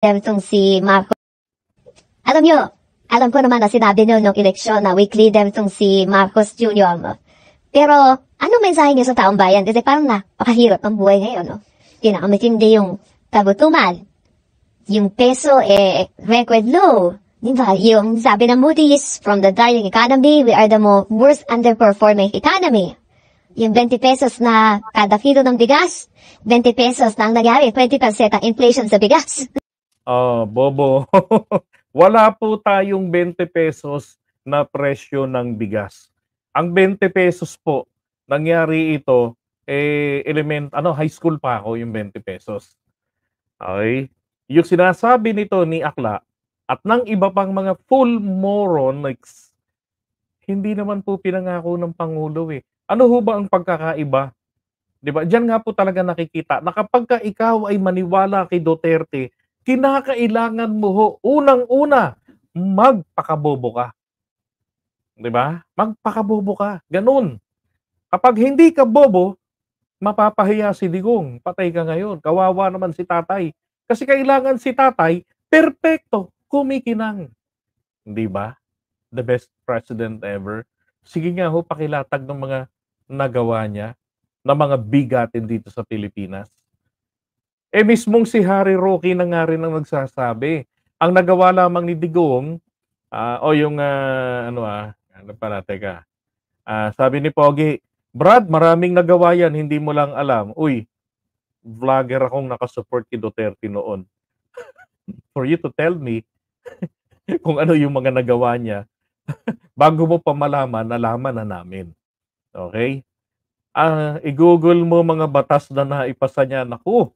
itong si Marcos. Alam ko naman na sinabi nyo nung eleksyon na weak leader itong si Marcos Jr. Pero, ano mensahe niyo sa taong bayan? Kasi parang napakahirap ang buhay ngayon, no? Pinakamatindi yung kagutuman. Yung peso, record low. Diba? Yung sabi ng Moody's, from the dying economy, we are the worst underperforming economy. Yung 20 pesos na kada kilo ng bigas, 20 pesos na ang nangyari, 20% ang inflation sa bigas. Oh, bobo. Wala po tayong 20 pesos na presyo ng bigas. Ang 20 pesos po, nangyari ito, high school pa ako yung 20 pesos. Okay? Yung sinasabi nito ni Akla at ng iba pang mga full moronics, hindi naman po pinangako ng Pangulo eh. Ano ho ba ang pagkakaiba? Diba? Diyan nga po talaga nakikita na kapag ka ikaw ay maniwala kay Duterte, kinakailangan mo ho, unang-una, magpakabobo ka. Diba? Magpakabobo ka. Ganun. Kapag hindi ka bobo, mapapahiya si Digong. Patay ka ngayon. Kawawa naman si tatay. Kasi kailangan si tatay, perpekto, kumikinang. Di ba? The best president ever. Sige nga ho, pakilatag ng mga nagawa niya, na mga bigatin dito sa Pilipinas. Mismong si Harry Roque na nga rin ang nagsasabi. Ang nagawa lamang ni Digong, sabi ni Pogi, Brad, maraming nagawa yan, hindi mo lang alam. Uy, vlogger akong nakasupport kay Duterte noon. For you to tell me kung ano yung mga nagawa niya, bago mo pa malaman, nalaman na namin. Okay? I-google mo mga batas na naipasa niya. Naku!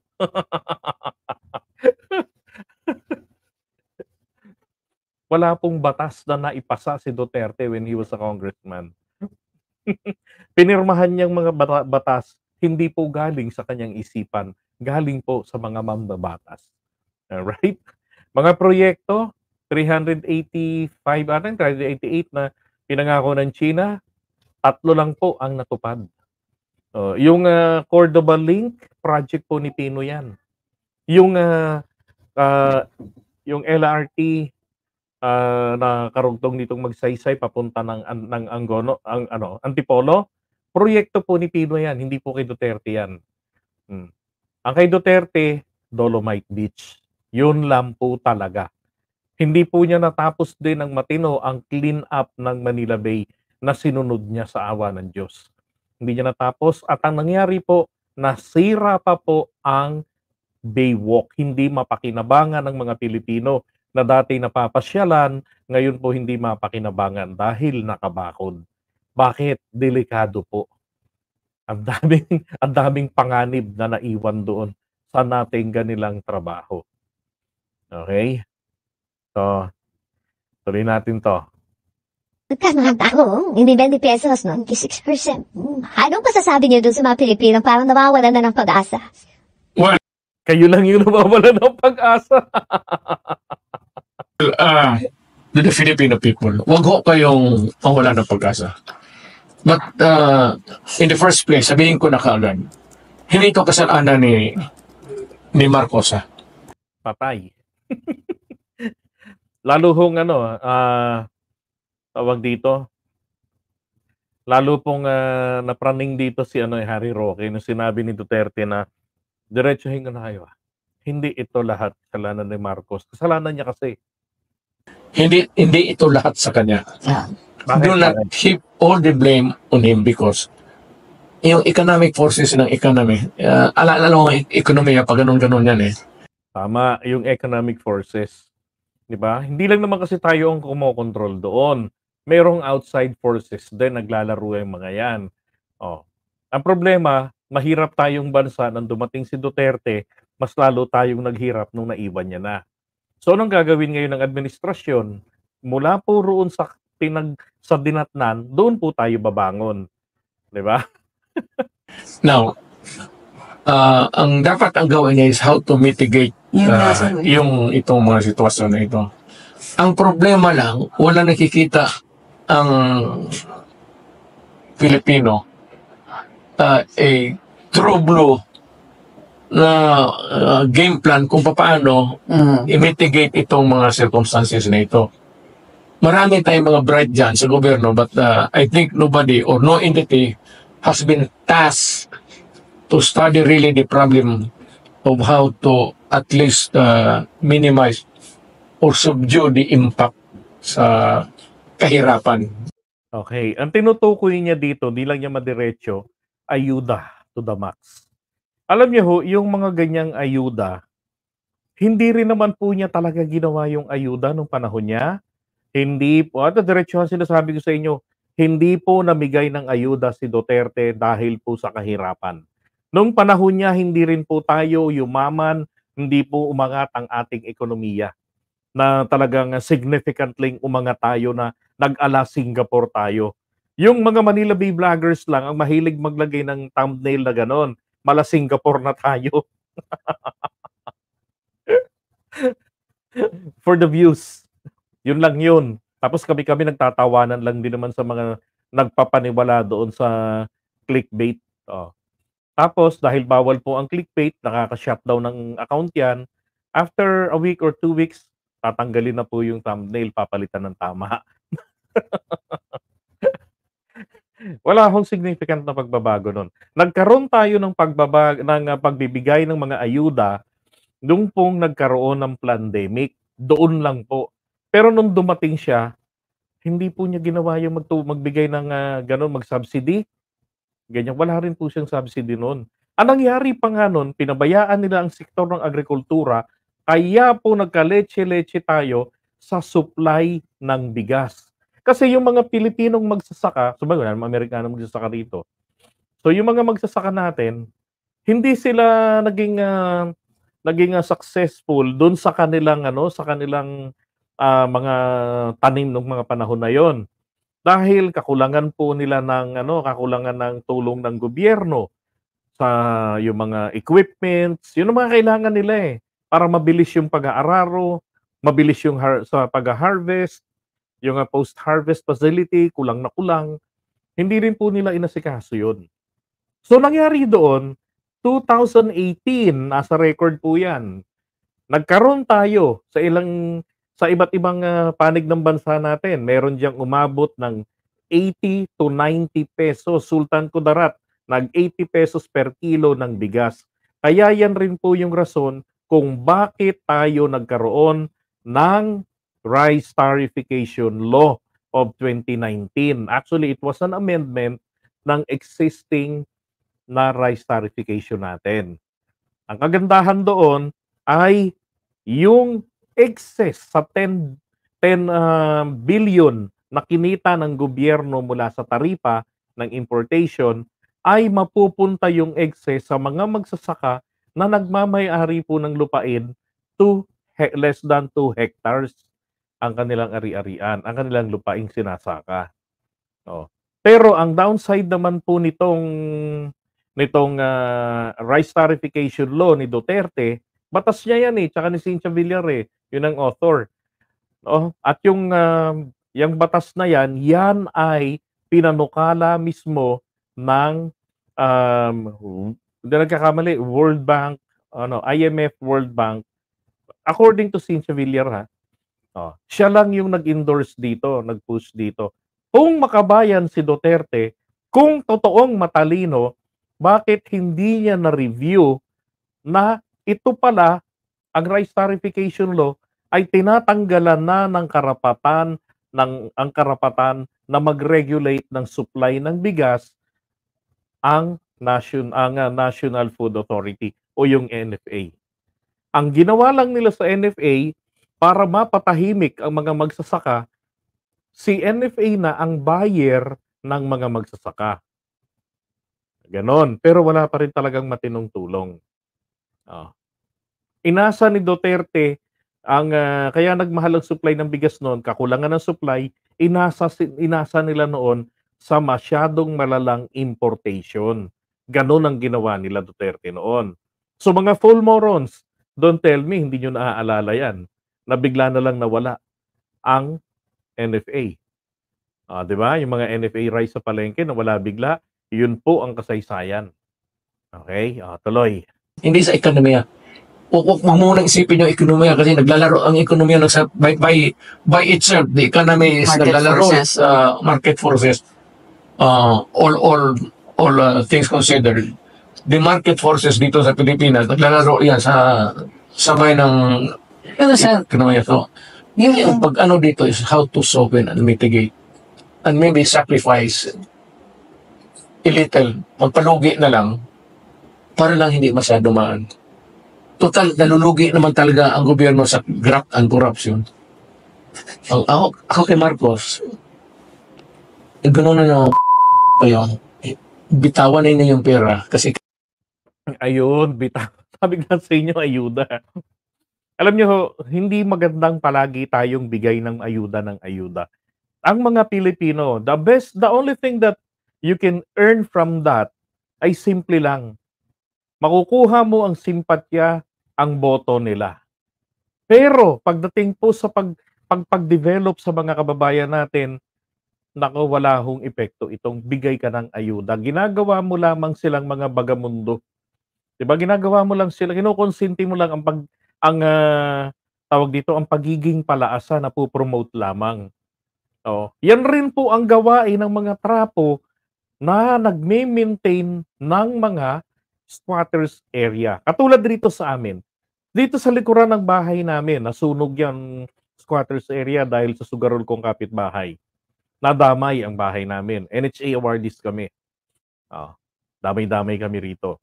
Wala pong batas na naipasa si Duterte when he was a congressman. Pinirmahan niyang mga batas, hindi po galing sa kanyang isipan, galing po sa mga mambabatas. Alright? Mga proyekto, 388 na pinangako ng China, 3 lang po ang natupad. Yung Cordoba Link, project po ni Pino yan. Yung LRT na karugtong nitong magsaysay papunta ng Antipolo, proyekto po ni Pino yan, hindi po kay Duterte yan. Ang kay Duterte, Dolomite Beach. Yun lang po talaga. Hindi po niya natapos din ng matino ang clean up ng Manila Bay na sinunod niya sa awa ng Diyos. Hindi niya natapos at ang nangyari po, nasira pa po ang Baywalk. Hindi mapakinabangan ng mga Pilipino na dati napapasyalan, ngayon po hindi mapakinabangan dahil nakabakod. Bakit? Delikado po. Ang daming panganib na naiwan doon sa nating ganilang trabaho. Okay? So, tuloy natin to. Mga tao, hindi 20 pesos, no? 6%. Anong masasabi niyo doon sa mga Pilipino parang nawawala na ng pag-asa? Well, kayo lang yung nawawala ng pag-asa. The Filipino people, wag ho kayong mawala ng pag-asa. But in the first place, sabihin ko na kaagad, hindi ito kasalanan ni Marcos. Patay. Lalo hong tawag dito, lalo pong napraning dito si Harry Roque nung sinabi ni Duterte na diretsuhin ko na kayo. Hindi ito lahat kasalanan ni Marcos. Kasalanan niya kasi. Hindi ito lahat sa kanya. Do not heap all the blame on him because yung economic forces ng economy, alala mo ang ekonomiya pag ganun-ganun yan eh. Tama, yung economic forces. Diba? Hindi lang naman kasi tayo ang kumokontrol doon. Merong outside forces din, naglalaro yung mga yan. Ang problema, mahirap tayong bansa nang dumating si Duterte, mas lalo tayong naghirap nung naiwan niya na. So, anong gagawin ngayon ng administrasyon? Mula po roon sa dinatnan, doon po tayo babangon. Diba? Now, ang dapat ang gawin niya is how to mitigate itong mga sitwasyon na ito. Ang problema lang, wala nakikita ang Pilipino a true blue na game plan kung paano i-mitigate itong mga circumstances na ito. Marami tayong mga bright dyan sa gobyerno, but I think nobody or no entity has been tasked to study really the problem of how to at least minimize or subdue the impact sa kahirapan. Okay. Ang tinutukoy niya dito, di lang niya madiretso, ayuda to the max. Alam niyo ho, yung mga ganyang ayuda, hindi rin naman po niya talaga ginawa yung ayuda nung panahon niya. Hindi po, diretso ang sinasabi ko sa inyo, hindi po namigay ng ayuda si Duterte dahil po sa kahirapan. Nung panahon niya, hindi rin po tayo yumaman, hindi po umangat ang ating ekonomiya na talagang significantly umangat tayo na nag-ala Singapore tayo. Yung mga Manila Bay vloggers lang ang mahilig maglagay ng thumbnail na ganon. Mala Singapore na tayo. For the views. Yun lang yun. Tapos kami-kami nagtatawanan lang din naman sa mga nagpapaniwala doon sa clickbait. Oh. Tapos dahil bawal po ang clickbait, nakaka-shutdown ng account yan. After a week or 2 weeks, tatanggalin na po yung thumbnail, papalitan ng tama. Wala akong significant na pagbabago nun. Nagkaroon tayo ng pagbibigay ng mga ayuda nung pong nagkaroon ng pandemic. Doon lang po. Pero nung dumating siya, hindi po niya ginawa yung magbigay ng ganun, mag-subsidy. Ganyan, wala rin po siyang subsidy noon. Ang nangyari pa nga nun, pinabayaan nila ang sektor ng agrikultura, kaya po nagka-leche-leche tayo sa supply ng bigas. Kasi yung mga Pilipinong magsasaka, sabagay, mga Amerikanong magsasaka rito. So yung mga magsasaka natin, hindi sila naging successful doon sa kanilang mga tanim ng mga panahon na yon. Dahil kakulangan po nila kakulangan ng tulong ng gobyerno sa yung mga equipments, yun ang mga kailangan nila para mabilis yung pag-aararo, mabilis yung sa pag-harvest, yung post-harvest facility, kulang na kulang. Hindi rin po nila inasikaso yun. So nangyari doon, 2018, nasa record po yan. Nagkaroon tayo sa iba't ibang panig ng bansa natin. Meron diyang umabot ng 80 to 90 pesos. Sultan Kudarat, nag-80 pesos per kilo ng bigas. Kaya yan rin po yung rason kung bakit tayo nagkaroon ng Rice Tarification Law of 2019. Actually, it was an amendment ng existing na rice tarification natin. Ang kagandahan doon ay yung excess sa 10 billion na kinita ng gobyerno mula sa taripa ng importation ay mapupunta yung excess sa mga magsasaka na nagmamay-ari po ng lupain to less than 2 hectares ang kanilang ari-arian, ang kanilang lupaing sinasaka. Oh. Pero ang downside naman po nitong rice tarification law ni Duterte, batas niya yan tsaka ni Cynthia Villar yun ang author. Oh, at yung batas na yan ay pinanukala mismo ng hindi nagkakamali, World Bank, IMF, World Bank. According to Cynthia Villar siya lang yung nag-endorse dito, nag-push dito. Kung makabayan si Duterte, kung totoong matalino, bakit hindi niya na-review na ito pala, ang rice tarification law, ay tinatanggalan na ng karapatan na mag-regulate ng supply ng bigas ang National Food Authority o yung NFA. Ang ginawa lang nila sa NFA para mapatahimik ang mga magsasaka, si NFA na ang buyer ng mga magsasaka. Ganon. Pero wala pa rin talagang matinong tulong. Inasa ni Duterte kaya nagmahal ang supply ng bigas noon, kakulangan ng supply, inasa nila noon sa masyadong malalang importation. Ganon ang ginawa nila Duterte noon. So mga full morons, don't tell me hindi nyo naaalala yan, na bigla na lang nawala ang NFA. Di ba? Yung mga NFA rice sa palengke nawala bigla, yun po ang kasaysayan. Okay? Tuloy. Hindi sa ekonomiya. Huwag mo munang isipin yung ekonomiya kasi naglalaro ang ekonomiya by itself. The economy is Market naglalaro forces. market forces. All things considered. The market forces dito sa Pilipinas, naglalaro yan sa sabay ng ekonomiya. So, yung pag-ano dito is how to soften and mitigate and maybe sacrifice a little, magpalugi na lang para lang hindi masyado maan. Total, nalulugi naman talaga ang gobyerno sa graft and corruption. Ako kay Marcos, gano'n na yung bitawan na yung pera kasi Ayun, sabi nga sa inyo, ayuda. Alam nyo, hindi magandang palagi tayong bigay ng ayuda. Ang mga Pilipino, the only thing that you can earn from that ay simple lang. Makukuha mo ang simpatya, ang boto nila. Pero pagdating po sa pag-develop sa mga kababayan natin, nako, wala hong epekto itong bigay ka ng ayuda. Ginagawa mo lamang silang mga bagamundo. 'Di ba? Ginagawa mo lang sila, kinukonsinti mo lang ang pagiging palaasa na po-promote lamang. Yan rin po ang gawain ng mga trapo na nagme-maintain ng mga squatters area. Katulad dito sa amin. Dito sa likuran ng bahay namin, nasunog yan squatters area dahil sa sugarol kong kapitbahay. Nadamay ang bahay namin. NHA awardees kami. Damay-damay kami rito.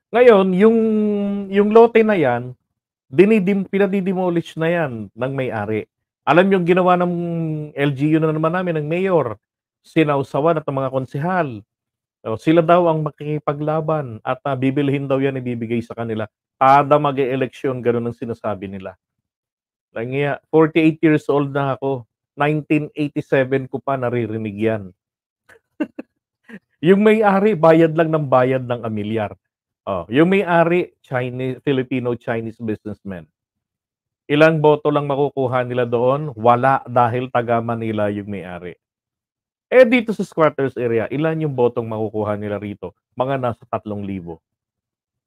Ngayon, yung lote na yan, pinadidemolish na yan ng may-ari. Alam yung ginawa ng LGU na naman namin, ng mayor, sinausawan at ng mga konsehal. Sila daw ang makikipaglaban at bibilhin daw yan, ibibigay sa kanila. Kada mag-e-eleksyon, ganun ang sinasabi nila. 48 years old na ako. 1987 ko pa naririnig yan. Yung may-ari, bayad lang ng bayad ng amilyar. Yung may-ari, Filipino-Chinese businessman. Ilang boto lang makukuha nila doon? Wala, dahil taga Manila yung may-ari. Dito sa squatters area, ilan yung botong makukuha nila rito? Mga nasa 3,000.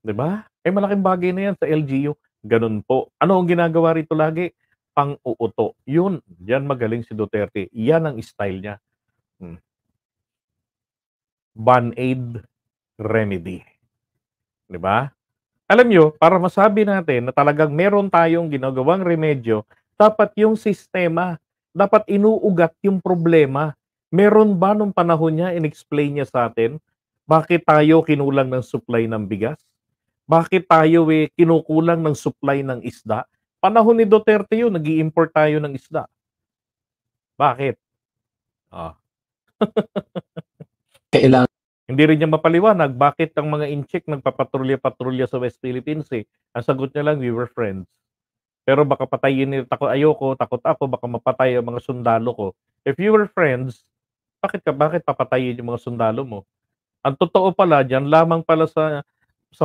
Diba? Malaking bagay na yan sa LGU. Ganun po. Ano ang ginagawa rito lagi? Pang-uuto. Yun, yan magaling si Duterte. Yan ang style niya. Band-aid remedy. Diba? Alam nyo, para masabi natin na talagang meron tayong ginagawang remedyo, dapat yung sistema, dapat inuugat yung problema. Meron ba nung panahon niya, in-explain niya sa atin, bakit tayo kinulang ng supply ng bigas? Bakit tayo kinukulang ng supply ng isda? Panahon ni Duterte yun, nag-i-import tayo ng isda. Bakit? kailangan Hindi rin niya mapaliwanag bakit ang mga incheck nagpapatrolya-patrolya sa West Philippines. Ang sagot niya lang, we were friends. Pero baka patayin nila, takot ako, baka mapatay ang mga sundalo ko. If you were friends, bakit papatayin yung mga sundalo mo? Ang totoo pala, dyan lamang pala sa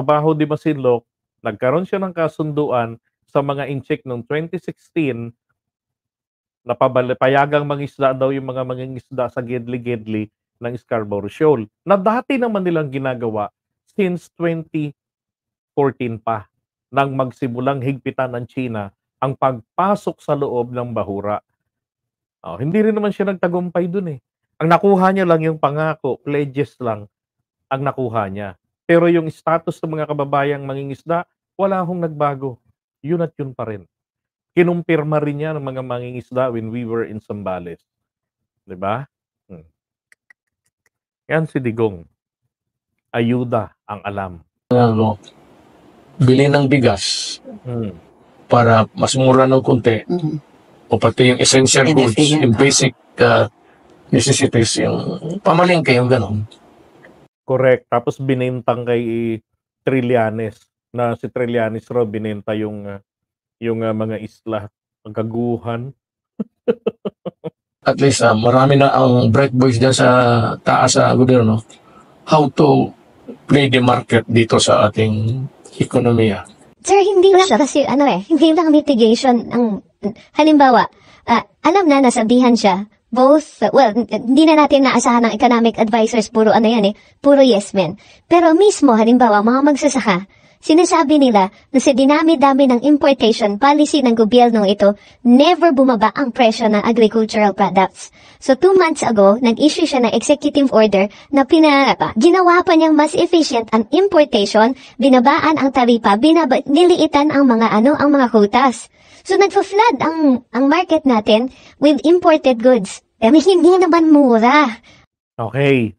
Baho de Masinloc, nagkaroon siya ng kasunduan sa mga incheck noong 2016 na payagang mangisda daw yung mga mangingisda sa Gedli-Gedli ng Scarborough Shoal, na dati naman nilang ginagawa since 2014 pa, nang magsimulang higpitan ng China ang pagpasok sa loob ng Bahura. Hindi rin naman siya nagtagumpay dun. Ang nakuha niya lang yung pangako, pledges lang ang nakuha niya. Pero yung status ng mga kababayang mangingisda, wala hong nagbago. Yun at yun pa rin. Kinumpirma rin niya ng mga mangingisda when we were in Zambales. Diba? Yan si Digong. Ayuda ang alam. Bili ng bigas para mas mura ng konti o pati yung essential goods, yung basic necessities, yung pamalingke, yung gano'n. Correct. Tapos binentang kay Trillanes, na si Trillanes raw binenta yung mga isla, ang kaguhan. At least marami na ang bright boys dyan sa taas sa gobyerno how to play the market dito sa ating ekonomiya. Sir, hindi lang siya kasi hindi lang mitigation ang halimbawa, alam na nasabihan siya, both, well, hindi na natin naasahan ng economic advisors, puro ano yan puro yes men. Pero mismo, halimbawa, mga magsasaka, sinasabi nila na sa dinami-dami ng importation policy ng gobyernong ito, never bumaba ang presyo ng agricultural products. So 2 months ago, nag-issue siya ng executive order na ginawa pa niyang mas efficient ang importation, binabaan ang taripa, niliitan ang mga quotas. So nagfa-flood ang market natin with imported goods. Pero hindi naman mura. Okay.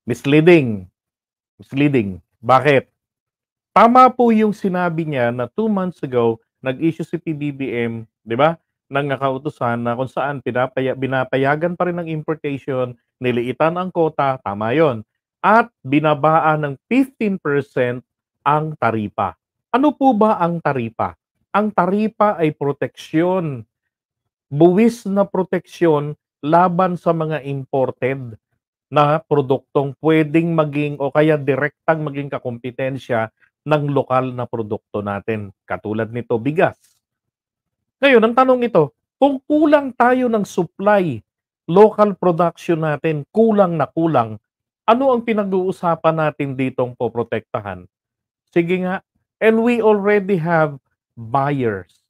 Misleading. Bakit? Tama po yung sinabi niya na 2 months ago, nag-issue si PBBM, di ba, ng kautusan na kung saan binapayagan pa rin ng importation, niliitan ang quota, tama yon. At binabaan ng 15% ang taripa. Ano po ba ang taripa? Ang taripa ay proteksyon. Buwis na proteksyon laban sa mga imported na produktong pwedeng maging o kaya direktang maging kakompetensya ng lokal na produkto natin. Katulad nito, bigas. Ngayon, ang tanong ito, kung kulang tayo ng supply, local production natin, kulang na kulang, ano ang pinag-uusapan natin ditong poprotektahan? Sige nga, and we already have buyers.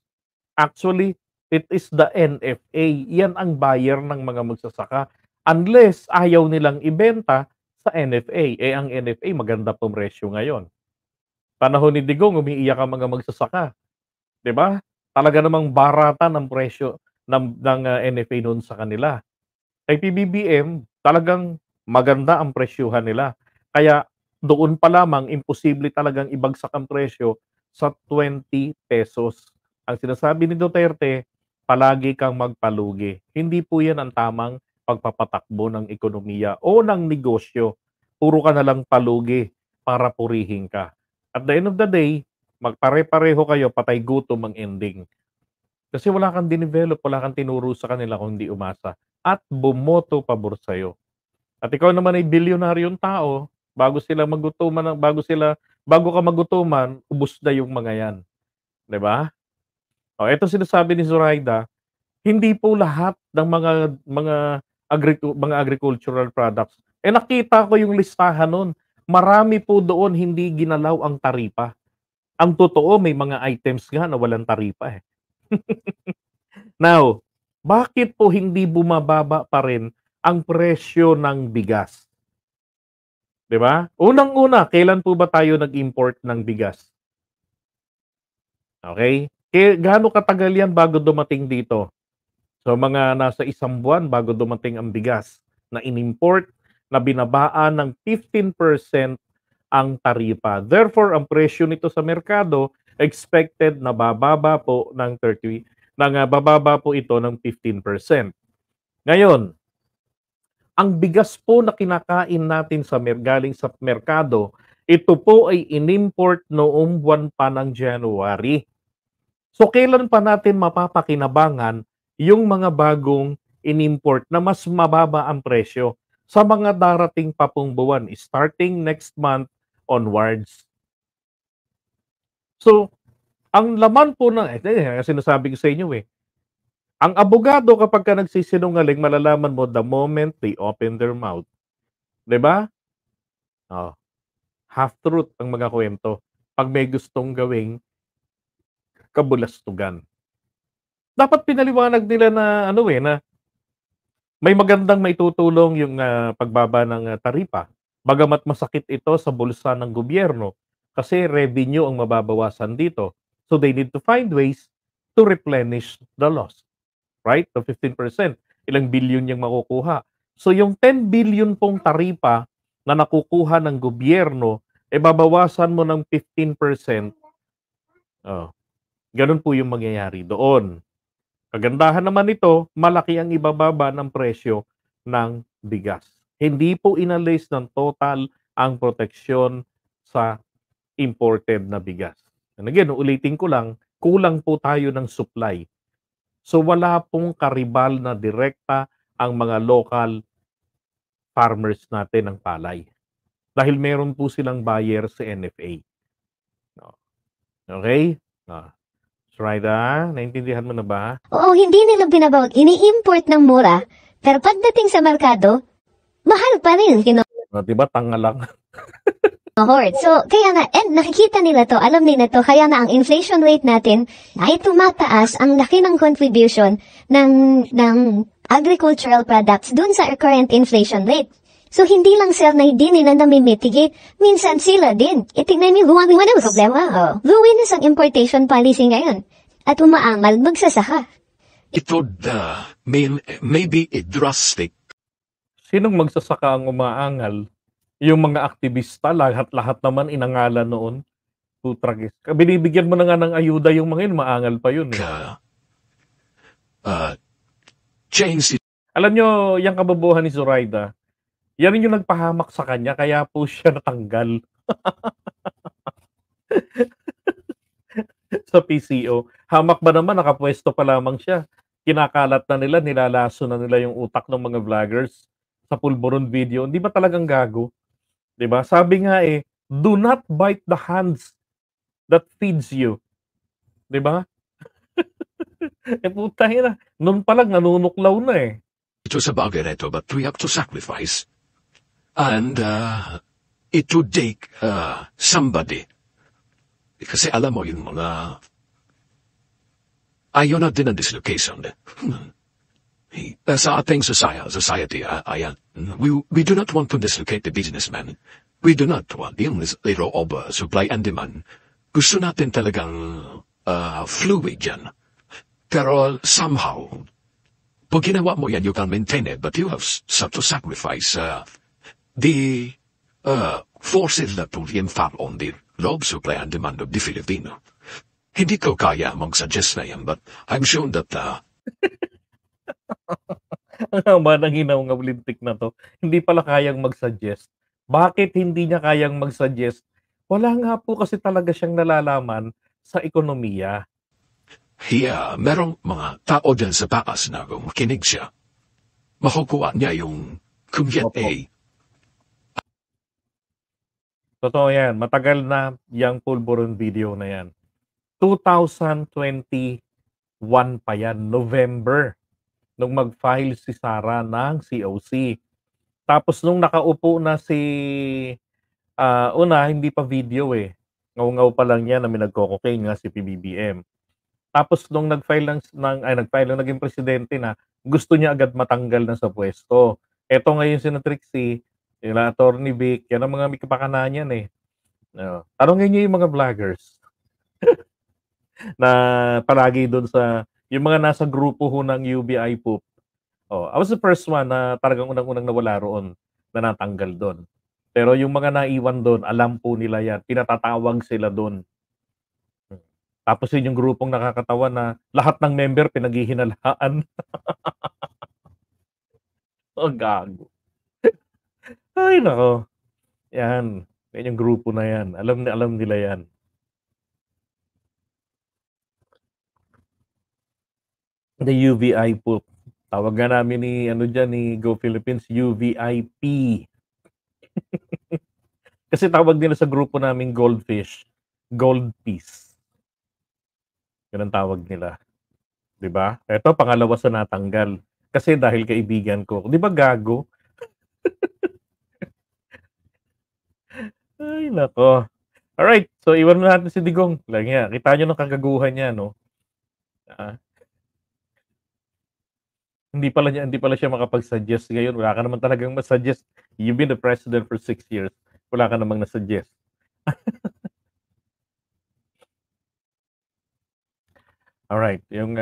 Actually, it is the NFA. Yan ang buyer ng mga magsasaka. Unless ayaw nilang ibenta sa NFA. Ang NFA maganda pong presyo ngayon. Panahon ni Digong, umiiyak ang mga magsasaka. 'Di ba? Talaga namang baratan ang presyo ng NFA noon sa kanila. Kay PBBM, talagang maganda ang presyuhan nila. Kaya doon pa lamang imposible talagang ibagsak ang presyo sa 20 pesos. Ang sinasabi ni Duterte, palagi kang magpalugi. Hindi po yan ang tamang pagpapatakbo ng ekonomiya o ng negosyo. Puro ka na lang palugi para purihin ka. At the end of the day, magpare-pareho kayo, patay gutom ang ending. Kasi wala kang dinevelop, wala kang tinuro sa kanila kung hindi umasa. At bumoto pabor sa'yo. At ikaw naman ay bilyonaryong tao, bago ka magutuman, ubos na yung mga yan. 'Di ba? Ito sinasabi ni Zoraida, hindi po lahat ng mga agricultural products. Nakita ko yung listahan nun. Marami po doon hindi ginalaw ang taripa. Ang totoo, may mga items nga na walang taripa . Now, bakit po hindi bumababa pa rin ang presyo ng bigas? 'Di ba? Unang-una, kailan po ba tayo nag-import ng bigas? Okay? Gaano katagal yan bago dumating dito? So mga nasa 1 buwan bago dumating ang bigas na inimport na binabaan ng 15% ang taripa. Therefore, ang presyo nito sa merkado expected na bababa po ito ng 15%. Ngayon, ang bigas po na kinakain natin galing sa merkado, ito po ay inimport noong buwan pa ng January. So kailan pa natin mapapakinabangan yung mga bagong inimport na mas mababa ang presyo sa mga darating pa pong buwan, starting next month onwards. So, ang laman po sinasabi ko sa inyo ang abogado kapag ka nagsisinungaling, malalaman mo the moment they open their mouth. 'Di ba? Half-truth ang mga kwento pag may gustong gawing kabulastugan. Dapat pinaliwanag nila na na may magandang maitutulong yung pagbaba ng taripa. Bagamat masakit ito sa bulsa ng gobyerno kasi revenue ang mababawasan dito. So they need to find ways to replenish the loss. Right? So 15%. Ilang billion yung makukuha. So yung 10 billion pong taripa na nakukuha ng gobyerno, babawasan mo ng 15%. Ganun po yung mangyayari doon. Kagandahan naman ito, malaki ang ibababa ng presyo ng bigas. Hindi po inalis ng total ang proteksyon sa imported na bigas. And again, ulitin ko lang, kulang po tayo ng supply. So wala pong karibal na direkta ang mga local farmers natin ng palay. Dahil meron po silang buyer sa NFA. Okay? Raida, naintindihan mo na ba? Oo, hindi nila binabawag. Ini-import ng mura, Pero pagdating sa merkado, mahal pa rin, Diba, tanga lang. hoard. So, kaya nga, and nakikita nila to, alam nila to, kaya na ang inflation rate natin ay tumataas, ang laki ng contribution ng agricultural products dun sa current inflation rate. So, hindi lang sir na hindi nila namimitigate, minsan sila din. Itignan niyo, gumawa ng problema. Ruinous ang importation policy ngayon. At umaamal magsasaka. It would maybe a drastic. Sinong magsasaka ang umaangal? Yung mga aktivista, lahat-lahat naman inangalan noon. Putragis. Binibigyan mo na nga ng ayuda yung mga yun, maangal pa yun. Change it. Alam nyo, yung kababuhan ni Zoraida, yan yung nagpahamak sa kanya, kaya po siya natanggal. Sa PCO. Hamak ba naman, nakapwesto pa lamang siya. Kinakalat na nila, nilalaso na nila yung utak ng mga vloggers sa pulburon video. Hindi ba talagang gago? Diba? Sabi nga do not bite the hands that feeds you. Diba? Putay na. Noon pa lang, nanunuklaw na It was a bagaretto, but we have to sacrifice. And it would take somebody. Kasi alam mo yung mga ayaw natin ang dislocation. Sa ating society, we do not want to dislocate the businessman. We do not want yung little of supply and demand. Gusto natin talagang fluid yan. Pero somehow, pag ginawa mo yan, you can maintain it, but you have to sacrifice the forces that will impact on the love supply and demand of the Filipino. Hindi ko kaya mag-suggest na yan, but I'm sure that ang haba ng hinaw lintik na to. Hindi pala kayang mag-suggest. Bakit hindi niya kayang mag-suggest? Wala nga po kasi talaga siyang nalalaman sa ekonomiya. Merong mga tao dyan sa taas na kung makinig siya, makukuha niya yung kumyat Totoo yan. Matagal na yung pulburon video na yan. 2021 pa yan. November. Nung mag-file si Sara ng COC. Tapos nung nakaupo na si hindi pa video Ngaw-ngaw pa lang yan na may nagko-cocaine nga si PBBM. Tapos nung nagfile naging presidente na, gusto niya agad matanggal na sa pwesto. Eto ngayon si Trixie, sila Attorney Vic, yan ang mga may kapakanan yan Tanongin niyo yung mga vloggers na palagi doon sa yung mga nasa grupo ho ng UBI Poop. I was the first one na talagang unang-unang nawala roon na natanggal doon. Pero yung mga naiwan doon, alam po nila yan. Pinatatawag sila doon. Tapos yun yung grupong nakakatawa na lahat ng member pinaghihinalaan. Gago. Ay, nako. Yan. Yan yung grupo na yan. Alam nila yan. The UVI Poop. Tawag nga namin ni Go Philippines, UVIP. Kasi tawag nila sa grupo namin Goldfish, Gold Piece. Yan ang tawag nila. 'Di ba? Ito pangalawa sa natanggal. Kasi dahil kaibigan ko. 'Di ba gago? Ay nako. Alright, so iwan na natin si Digong. Lang kita nyo ng kagaguhan niya, no? Hindi pala siya makapag-suggest ngayon. Wala ka naman talagang ma-suggest. You've been the president for 6 years. Wala ka namang na-suggest. Alright, yung